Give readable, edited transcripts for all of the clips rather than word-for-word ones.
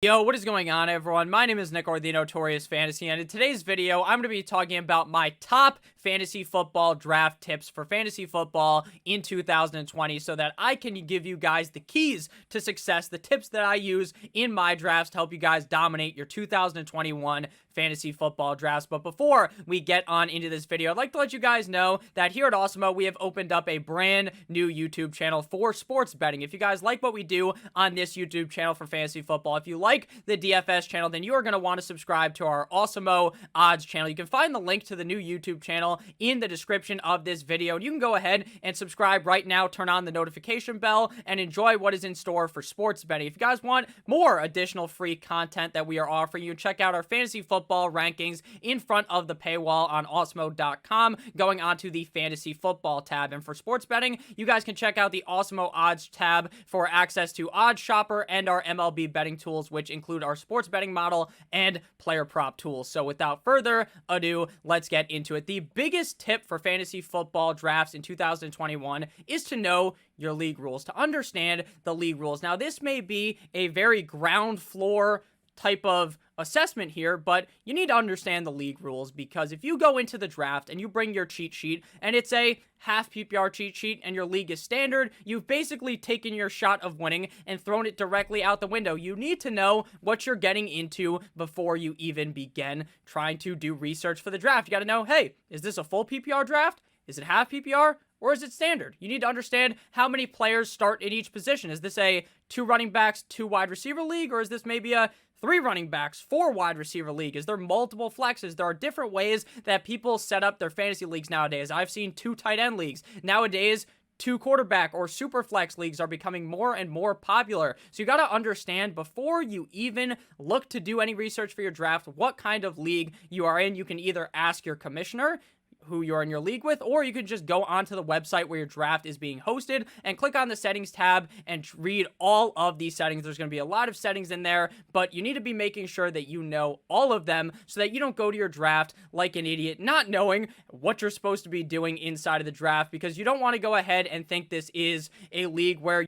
Yo, what is going on, everyone? My name is Nick, or the Notorious Fantasy, and in today's video, I'm going to be talking about my top fantasy football draft tips for fantasy football in 2020 so that I can give you guys the keys to success, the tips that I use in my drafts to help you guys dominate your 2021 fantasy football drafts. But before we get on into this video, I'd like to let you guys know that here at Awesemo, we have opened up a brand new YouTube channel for sports betting. If you guys like what we do on this YouTube channel for fantasy football, if you like the DFS channel, then you are going to want to subscribe to our Awesemo odds channel. You can find the link to the new YouTube channel in the description of this video. You can go ahead and subscribe right now, turn on the notification bell, and enjoy what is in store for sports betting. If you guys want more additional free content that we are offering you, check out our fantasy football rankings in front of the paywall on awesemo.com, going on to the fantasy football tab. And for sports betting, you guys can check out the Awesemo odds tab for access to Odds Shopper and our MLB betting tools, which include our sports betting model and player prop tools. So without further ado, let's get into it. The biggest tip for fantasy football drafts in 2021 is to know your league rules, to understand the league rules. Now, this may be a very ground floor type of assessment here, but you need to understand the league rules, because if you go into the draft and you bring your cheat sheet and it's a half PPR cheat sheet and your league is standard, you've basically taken your shot of winning and thrown it directly out the window. You need to know what you're getting into before you even begin trying to do research for the draft. You got to know, hey, is this a full PPR draft? Is it half PPR? Or is it standard? You need to understand how many players start in each position. Is this a 2 running backs, 2 wide receiver league? Or is this maybe a 3 running backs, 4 wide receiver league? Is there multiple flexes? There are different ways that people set up their fantasy leagues nowadays. I've seen 2 tight end leagues. Nowadays, 2 quarterback or super flex leagues are becoming more and more popular. So you got to understand before you even look to do any research for your draft what kind of league you are in. You can either ask your commissioner who you're in your league with, or you can just go onto the website where your draft is being hosted and click on the settings tab and read all of these settings. There's going to be a lot of settings in there, but you need to be making sure that you know all of them so that you don't go to your draft like an idiot, not knowing what you're supposed to be doing inside of the draft, because you don't want to go ahead and think this is a league where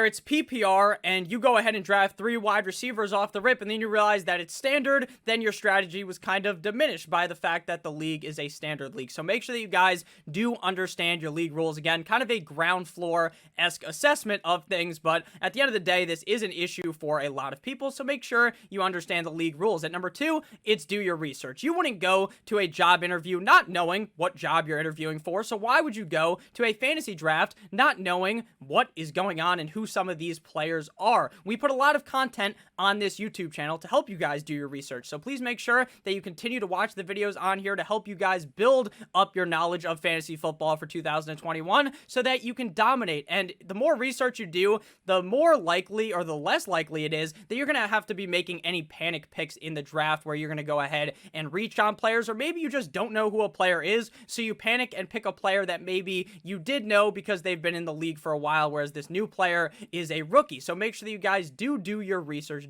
it's PPR and you go ahead and draft 3 wide receivers off the rip and then you realize that it's standard. Then your strategy was kind of diminished by the fact that the league is a standard league. So make sure that you guys do understand your league rules. Again, kind of a ground floor-esque assessment of things, but at the end of the day, this is an issue for a lot of people, so make sure you understand the league rules. At number 2, it's do your research. You wouldn't go to a job interview not knowing what job you're interviewing for, so why would you go to a fantasy draft not knowing what is going on and who some of these players are? We put a lot of content on this YouTube channel to help you guys do your research, so please make sure that you continue to watch the videos on here to help you guys build up your knowledge of fantasy football for 2021 so that you can dominate. And the more research you do, the more likely or the less likely it is that you're going to have to be making any panic picks in the draft where you're going to go ahead and reach on players, or maybe you just don't know who a player is, so you panic and pick a player that maybe you did know because they've been in the league for a while, whereas this new player is a rookie. So make sure that you guys do your research,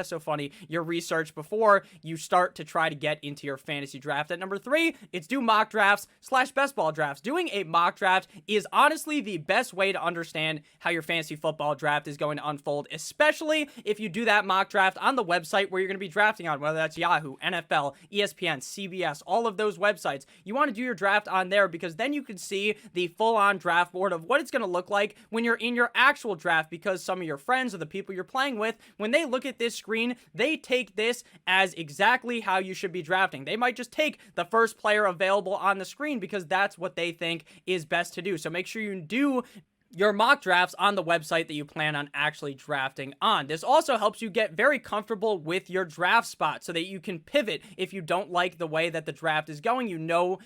so funny, your research before you start to try to get into your fantasy draft. At number 3, it's do mock drafts / best ball drafts. Doing a mock draft is honestly the best way to understand how your fantasy football draft is going to unfold, especially if you do that mock draft on the website where you're going to be drafting on, whether that's Yahoo, NFL, ESPN, CBS, all of those websites. You want to do your draft on there because then you can see the full-on draft board of what it's going to look like when you're in your actual draft, because some of your friends or the people you're playing with, when they look at this screen, they take this as exactly how you should be drafting. They might just take the first player available on the screen because that's what they think is best to do. So make sure you do your mock drafts on the website that you plan on actually drafting on. This also helps you get very comfortable with your draft spot so that you can pivot if you don't like the way that the draft is going. You know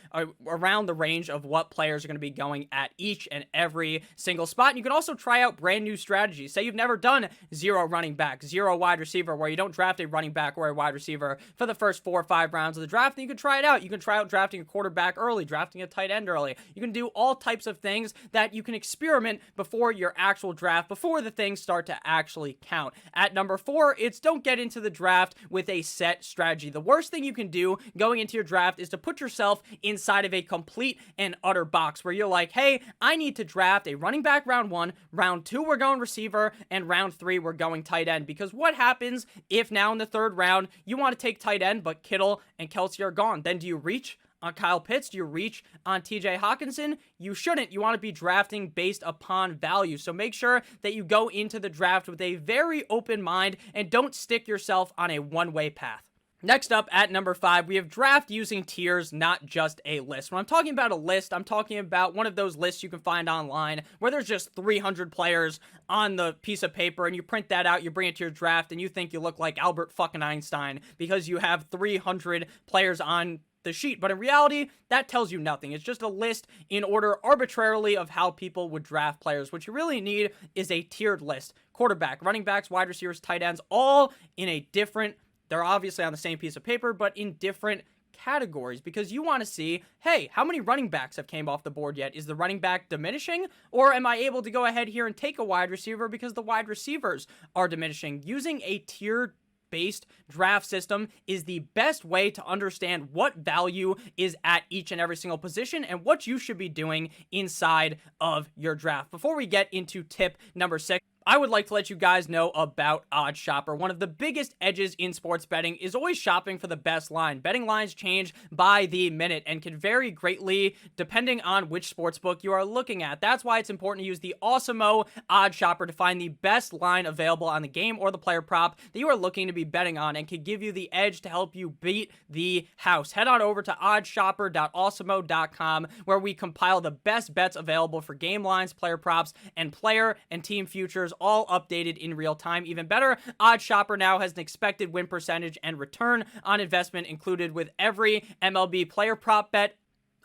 around the range of what players are going to be going at each and every single spot. And you can also try out brand new strategies. Say you've never done 0 running back, 0 wide receiver, where you don't draft a running back or a wide receiver for the first 4 or 5 rounds of the draft. Then you can try it out. You can try out drafting a quarterback early, drafting a tight end early. You can do all types of things that you can experiment moment before your actual draft, before the things start to actually count. At number 4, it's don't get into the draft with a set strategy. The worst thing you can do going into your draft is to put yourself inside of a complete and utter box where you're like, hey, I need to draft a running back round 1, round 2 we're going receiver, and round 3 we're going tight end. Because what happens if now in the 3rd round you want to take tight end but Kittle and Kelsey are gone? Then do you reach on Kyle Pitts? Do you reach on TJ Hawkinson? You shouldn't. You want to be drafting based upon value. So make sure that you go into the draft with a very open mind and don't stick yourself on a one-way path. Next up, at number 5, we have draft using tiers, not just a list. When I'm talking about a list, I'm talking about one of those lists you can find online where there's just 300 players on the piece of paper, and you print that out, you bring it to your draft, and you think you look like Albert fucking Einstein because you have 300 players on the sheet. But in reality, that tells you nothing. It's just a list in order arbitrarily of how people would draft players. What you really need is a tiered list. Quarterback, running backs, wide receivers, tight ends, all in a different, they're obviously on the same piece of paper, but in different categories, because you want to see, hey, how many running backs have came off the board yet? Is the running back diminishing? Or am I able to go ahead here and take a wide receiver because the wide receivers are diminishing? Using a tiered based draft system is the best way to understand what value is at each and every single position and what you should be doing inside of your draft. Before we get into tip number 6, I would like to let you guys know about OddsShopper. One of the biggest edges in sports betting is always shopping for the best line. Betting lines change by the minute and can vary greatly depending on which sportsbook you are looking at. That's why it's important to use the Awesemo OddsShopper to find the best line available on the game or the player prop that you are looking to be betting on, and can give you the edge to help you beat the house. Head on over to oddshopper.awesemo.com where we compile the best bets available for game lines, player props, and player and team futures, all updated in real time. Even better, OddsShopper now has an expected win percentage and return on investment included with every MLB player prop bet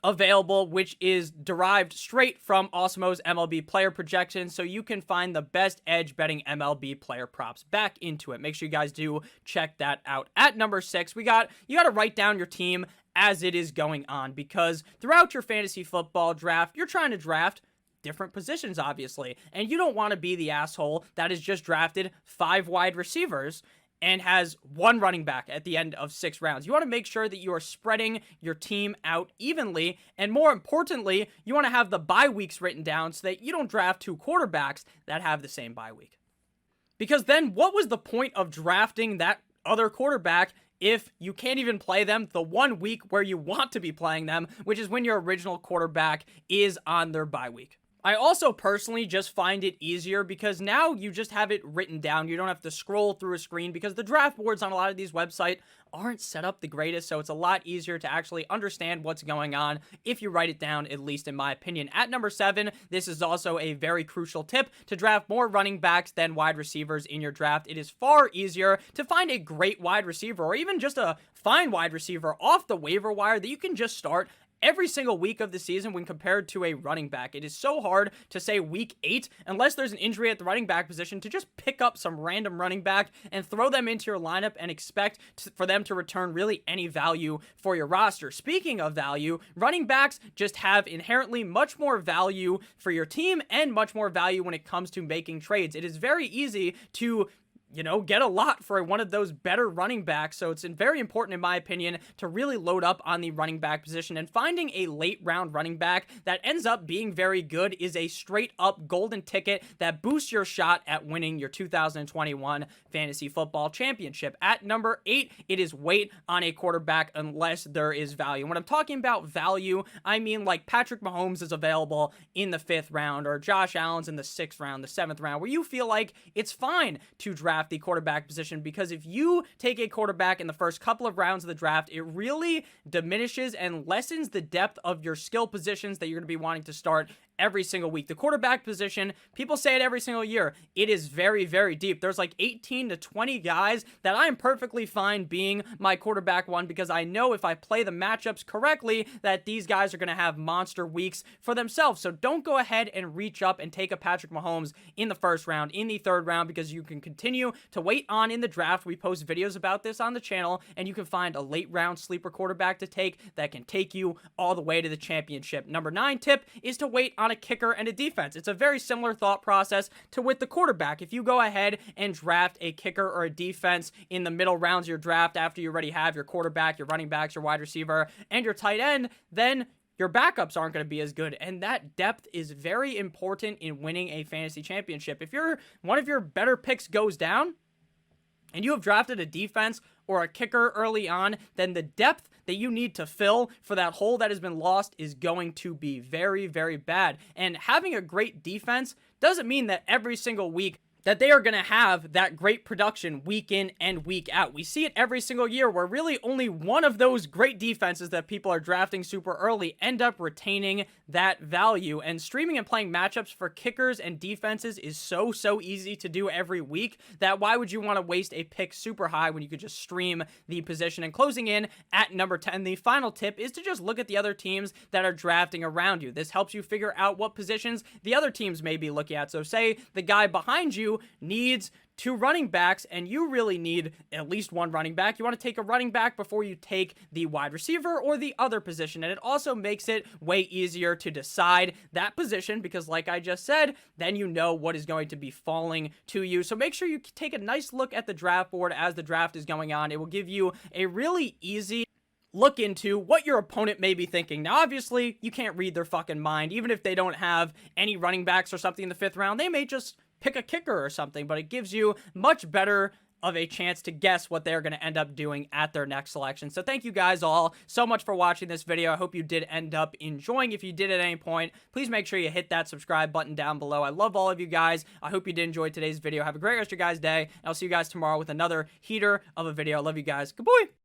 available, which is derived straight from Awesemo's MLB player projections, so you can find the best edge betting MLB player props. Back into it. Make sure you guys do check that out. At number 6, you got to write down your team as it is going on, because throughout your fantasy football draft, you're trying to draft different positions, obviously, and you don't want to be the asshole that has just drafted 5 wide receivers and has 1 running back at the end of 6 rounds. You want to make sure that you are spreading your team out evenly, and more importantly, you want to have the bye weeks written down so that you don't draft 2 quarterbacks that have the same bye week. Because then what was the point of drafting that other quarterback if you can't even play them the 1 week where you want to be playing them, which is when your original quarterback is on their bye week? I also personally just find it easier because now you just have it written down. You don't have to scroll through a screen because the draft boards on a lot of these websites aren't set up the greatest, so it's a lot easier to actually understand what's going on if you write it down, at least in my opinion. At number 7, this is also a very crucial tip to draft more running backs than wide receivers in your draft. It is far easier to find a great wide receiver or even just a fine wide receiver off the waiver wire that you can just start every single week of the season when compared to a running back. It is so hard to say week 8, unless there's an injury at the running back position, to just pick up some random running back and throw them into your lineup and expect for them to return really any value for your roster. Speaking of value, running backs just have inherently much more value for your team and much more value when it comes to making trades. It is very easy to get a lot for one of those better running backs. So it's very important, in my opinion, to really load up on the running back position. And finding a late round running back that ends up being very good is a straight up golden ticket that boosts your shot at winning your 2021 fantasy football championship. At number 8, it is wait on a quarterback unless there is value. When I'm talking about value, I mean like Patrick Mahomes is available in the 5th round, or Josh Allen's in the 6th round, the 7th round, where you feel like it's fine to draft the quarterback position, because if you take a quarterback in the first couple of rounds of the draft, it really diminishes and lessens the depth of your skill positions that you're going to be wanting to start every single week. The quarterback position, people say it every single year, it is very, very deep. There's like 18 to 20 guys that I'm perfectly fine being my quarterback 1, because I know if I play the matchups correctly that these guys are going to have monster weeks for themselves. So don't go ahead and reach up and take a Patrick Mahomes in the 1st round, in the 3rd round, because you can continue to wait on in the draft. We post videos about this on the channel, and you can find a late round sleeper quarterback to take that can take you all the way to the championship. Number 9 tip is to wait on on a kicker and a defense. It's a very similar thought process to with the quarterback. If you go ahead and draft a kicker or a defense in the middle rounds of your draft after you already have your quarterback, your running backs, your wide receiver, and your tight end, then your backups aren't going to be as good. And that depth is very important in winning a fantasy championship. If one of your better picks goes down and you have drafted a defense or a kicker early on, then the depth that you need to fill for that hole that has been lost is going to be very, very bad. And having a great defense doesn't mean that every single week that they are going to have that great production week in and week out. We see it every single year where really only one of those great defenses that people are drafting super early end up retaining that value. And streaming and playing matchups for kickers and defenses is so easy to do every week that why would you want to waste a pick super high when you could just stream the position? And closing in at number 10, the final tip is to just look at the other teams that are drafting around you. This helps you figure out what positions the other teams may be looking at. So say the guy behind you needs 2 running backs and you really need at least 1 running back. You want to take a running back before you take the wide receiver or the other position. And it also makes it way easier to decide that position because like I just said, then you know what is going to be falling to you. So make sure you take a nice look at the draft board as the draft is going on. It will give you a really easy look into what your opponent may be thinking. Now, obviously, you can't read their fucking mind. Even if they don't have any running backs or something in the 5th round, they may just pick a kicker or something, but it gives you much better of a chance to guess what they're going to end up doing at their next selection. So thank you guys all so much for watching this video. I hope you did end up enjoying. If you did at any point, please make sure you hit that subscribe button down below. I love all of you guys. I hope you did enjoy today's video. Have a great rest of your guys' day. I'll see you guys tomorrow with another heater of a video. I love you guys. Goodbye.